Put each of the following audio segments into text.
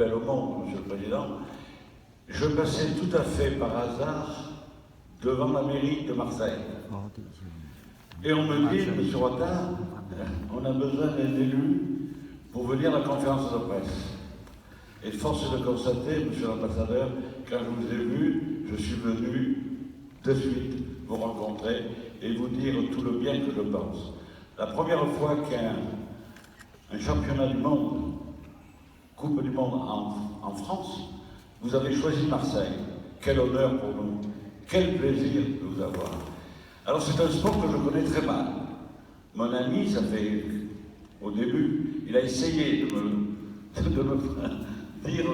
belle au monde, Monsieur le Président, je passais tout à fait par hasard devant la mairie de Marseille. Et on me dit, Monsieur Rotard, on a besoin d'un élu pour venir à la conférence de presse. Et force est de constater, Monsieur l'ambassadeur, quand je vous ai vu, je suis venu de suite vous rencontrer et vous dire tout le bien que je pense. La première fois qu'un championnat du monde, Coupe du Monde en France, vous avez choisi Marseille. Quel honneur pour nous, quel plaisir de vous avoir. Alors c'est un sport que je connais très mal. Mon ami, ça fait, au début, il a essayé de me dire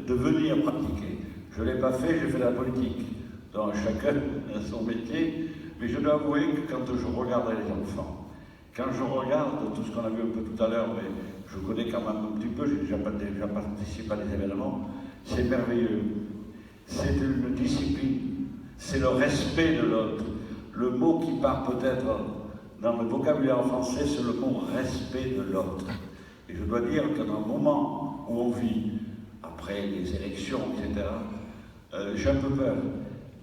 de venir pratiquer. Je ne l'ai pas fait, j'ai fait la politique. Donc chacun a son métier, mais je dois avouer que quand je regarde les enfants, quand je regarde tout ce qu'on a vu un peu tout à l'heure, mais je connais quand même un petit peu, j'ai déjà participé à des événements, c'est merveilleux. C'est une discipline, c'est le respect de l'autre. Le mot qui part peut-être dans le vocabulaire français, c'est le mot respect de l'autre. Et je dois dire que dans le moment où on vit, après les élections, etc., j'ai un peu peur.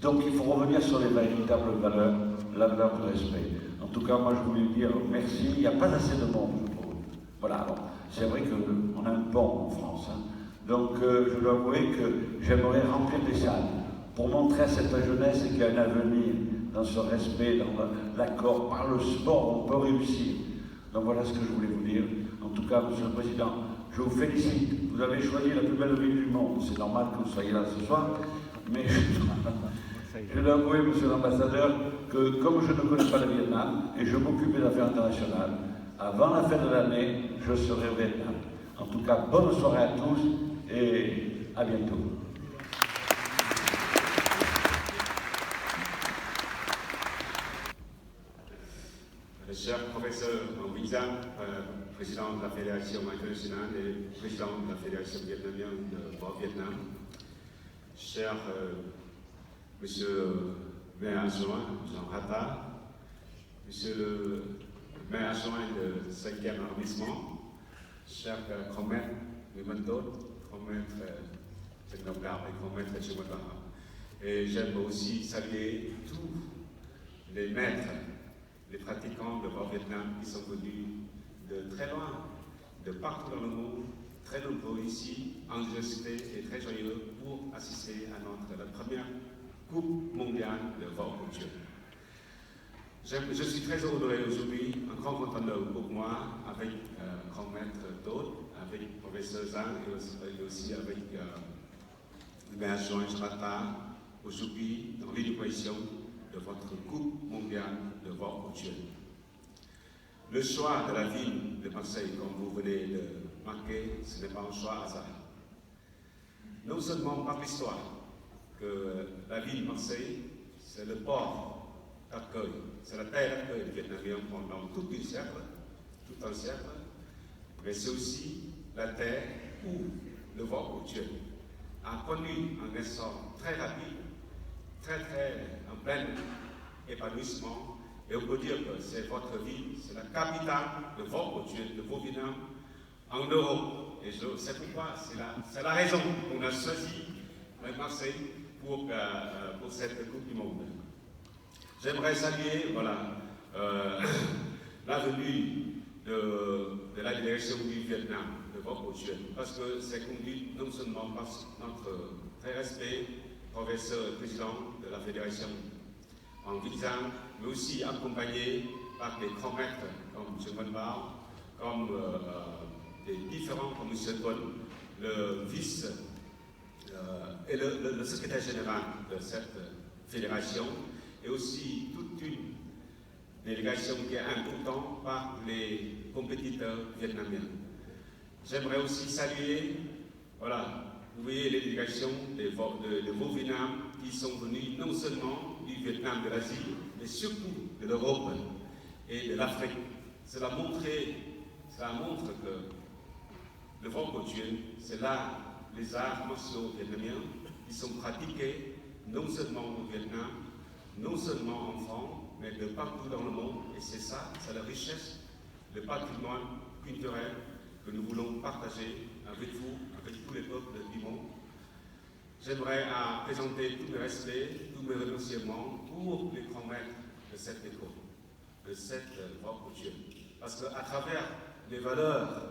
Donc il faut revenir sur les véritables valeurs, la valeur du respect. En tout cas, moi je voulais dire merci, il n'y a pas assez de monde, je trouve. Voilà, c'est vrai qu'on a un pont en France. Hein. Donc je dois avouer que j'aimerais remplir des salles pour montrer à cette jeunesse qu'il y a un avenir dans ce respect, dans l'accord, par le sport, on peut réussir. Donc voilà ce que je voulais vous dire. En tout cas, Monsieur le Président, je vous félicite. Vous avez choisi la plus belle ville du monde. C'est normal que vous soyez là ce soir, mais je dois avouer, Monsieur l'ambassadeur, que comme je ne connais pas le Vietnam et je m'occupe des affaires internationales, avant la fin de l'année, je serai au Vietnam. En tout cas, bonne soirée à tous et à bientôt. Cher professeur Nguyen, président de la Fédération internationale et président de la Fédération vietnamienne de Vietnam, cher monsieur le maire adjoint Jean Rata, monsieur le maire adjoint du 5e arrondissement, cher commaître Nguyen, commaître Technogar et commaître Chumata. Et j'aime aussi saluer tous les maîtres, les pratiquants de Vietnam qui sont venus de très loin, de partout dans le monde, très nombreux ici, enregistrés et très joyeux pour assister à la première Coupe mondiale de culture. Je suis très heureux aujourd'hui, un grand conteneur pour moi, avec grand maître d'autres, avec le professeur Zhang et aussi avec le maire Jean Rata, aujourd'hui dans l'éducation de votre Coupe mondiale de culture. Le choix de la ville de Marseille, comme vous venez de marquer, ce n'est pas un choix hasard. Non seulement par l'histoire, que la ville de Marseille, c'est le port d'accueil, c'est la terre d'accueil des Vietnamiens pendant tout un siècle, mais c'est aussi la terre où le culture a connu un essor très rapide, très en plein épanouissement, et on peut dire que c'est votre ville, c'est la capitale de culture, de vos Vietnam en Europe. Et c'est pourquoi, c'est la raison qu'on a choisi Marseille pour cette Coupe du Monde. J'aimerais saluer la venue de la délégation du Vietnam, de culture, parce que c'est conduit non seulement par notre très respect professeur et président de la Fédération en Vietnam, mais aussi accompagné par des grands maîtres comme M. Bonbar, comme des différents comme M. Bon, le vice et le secrétaire général de cette fédération, et aussi toute une délégation qui est importante par les compétiteurs vietnamiens. J'aimerais aussi saluer, vous voyez les délégations de vos Vietnam qui sont venus non seulement du Vietnam, de l'Asie, mais surtout de l'Europe et de l'Afrique. Cela montre que le culture, c'est là les arts martiaux vietnamiens qui sont pratiqués non seulement au Vietnam, non seulement en France, mais de partout dans le monde. Et c'est ça, c'est la richesse, le patrimoine culturel que nous voulons partager avec vous, avec tous les peuples du monde. J'aimerais présenter tous mes respects, tous mes remerciements pour les grands maîtres de cette école, de cette voie culturelle. Parce qu'à travers les valeurs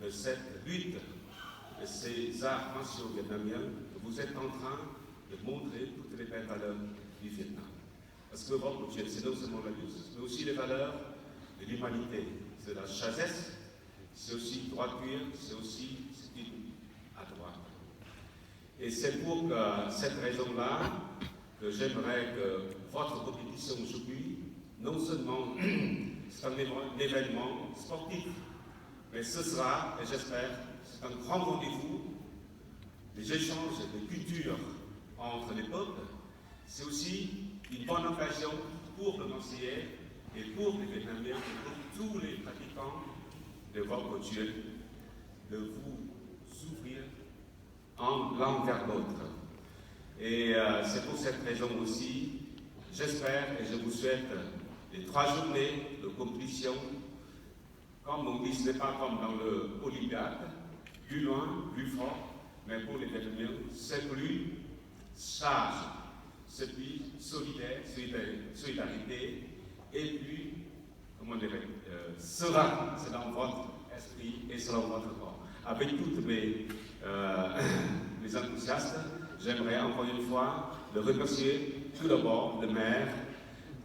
de cette lutte, de ces arts martiaux vietnamiens, vous êtes en train de montrer toutes les belles valeurs du Vietnam. Parce que votre culture, c'est non seulement la lutte, mais aussi les valeurs de l'humanité, c'est la sagesse, c'est aussi droiture, c'est aussi style à droite. Et c'est pour cette raison-là que j'aimerais que votre compétition aujourd'hui, non seulement c'est un événement sportif, mais ce sera, et j'espère, c'est un grand rendez-vous des échanges de culture entre les peuples. C'est aussi une bonne occasion pour le Marseillais et pour les Vietnamiens et pour tous les pratiquants de votre culture de vous ouvrir l'un vers l'autre. Et c'est pour cette raison aussi, j'espère et je vous souhaite les 3 journées de compétition, comme on dit, ce n'est pas comme dans le Olympiade, plus loin, plus fort, mais pour les Vietnamiens, c'est plus sage, c'est plus solidarité, et puis, comment dirais-je, serein, c'est dans votre esprit et c'est dans votre corps. Avec toutes mes enthousiastes, j'aimerais encore une fois le remercier tout d'abord le maire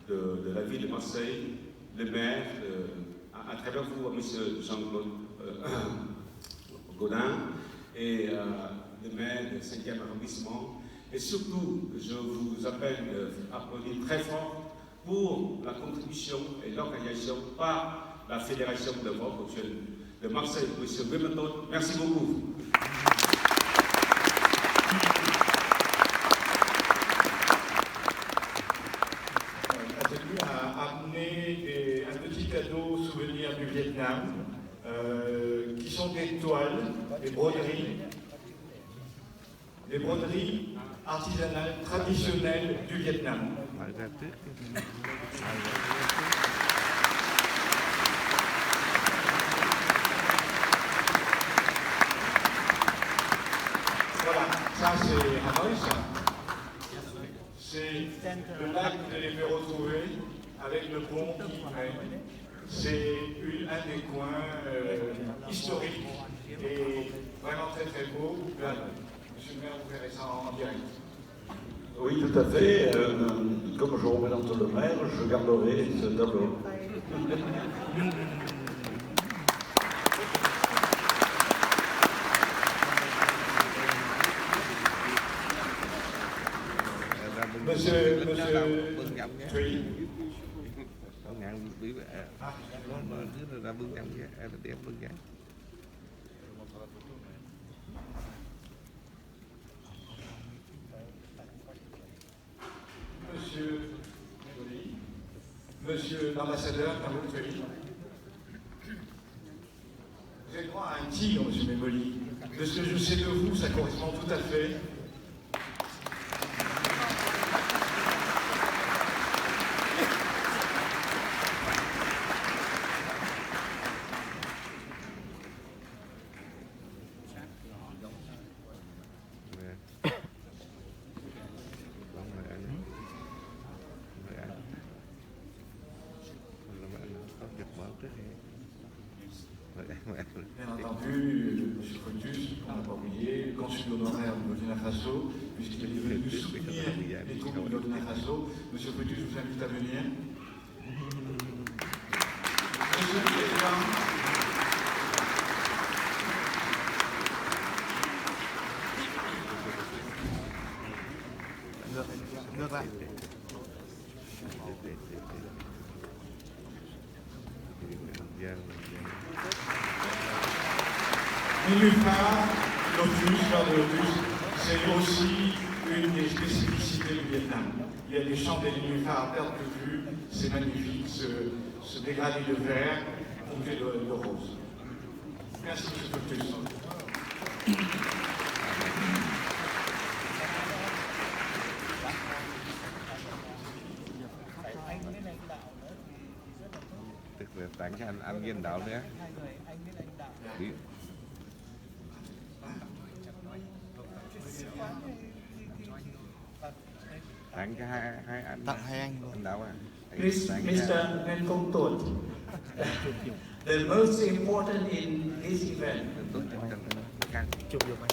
de la ville de Marseille, le maire, à travers vous, M. Jean-Claude Gaudin, et le maire du 5e arrondissement. Et surtout, je vous appelle à applaudir très fort pour la contribution et l'organisation par la Fédération de voile de Marseille, M. Wimbledon. Merci beaucoup. Un petit cadeau souvenir du Vietnam, qui sont des toiles, des broderies artisanales traditionnelles du Vietnam. Voilà, ça c'est Hanoï, ça. C'est le lac que vous allez me retrouver avec le pont qui traîne. C'est un des coins historiques et vraiment très très beau. Là, monsieur le maire, vous verrez ça en direct. Oui, tout à fait. Comme je représente le maire, je garderai ce tableau. Monsieur Thuy. Monsieur l'ambassadeur, vous avez droit à un tigre, monsieur Memoli. De ce que je sais de vous, ça correspond tout à fait. Bien entendu, M. Fotus, on n'a pas oublié, le consul honoraire du Burkina Faso, puisqu'il est venu soutenir les troupes du Burkina Faso. M. Fotus, je vous invite à venir. Monsieur le Président, Nénuphar, lotus, fleur de lotus, c'est aussi une des spécificités du Vietnam. Il y a des champs des nénuphars à perte de vue, c'est magnifique, ce dégradé de vert, ponctué de rose. Merci, M. Fotus. Tặng cho anh với anh Đạo nữa. tặng cho hai anh. Tặng hai anh luôn. Anh Đạo à. Mr. Nguyen Tut, the most important in this event Chụp được anh.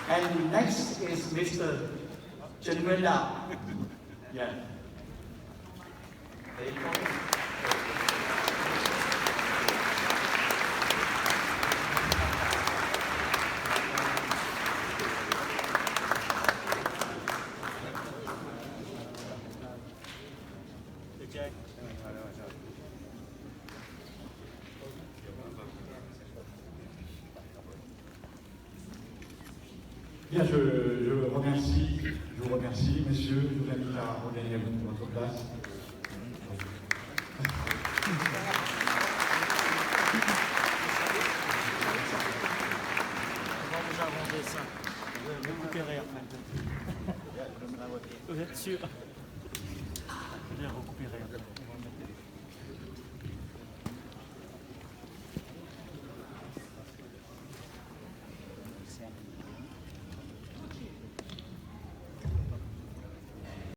and next is Mr. Trần Nguyên Đạo. Yeah. There you go. Bien, je vous remercie, messieurs, je vous invite à regagner votre place. On va déjà arranger ça. Je vais récupérer après. Vous êtes sûr? Je vais récupérer après.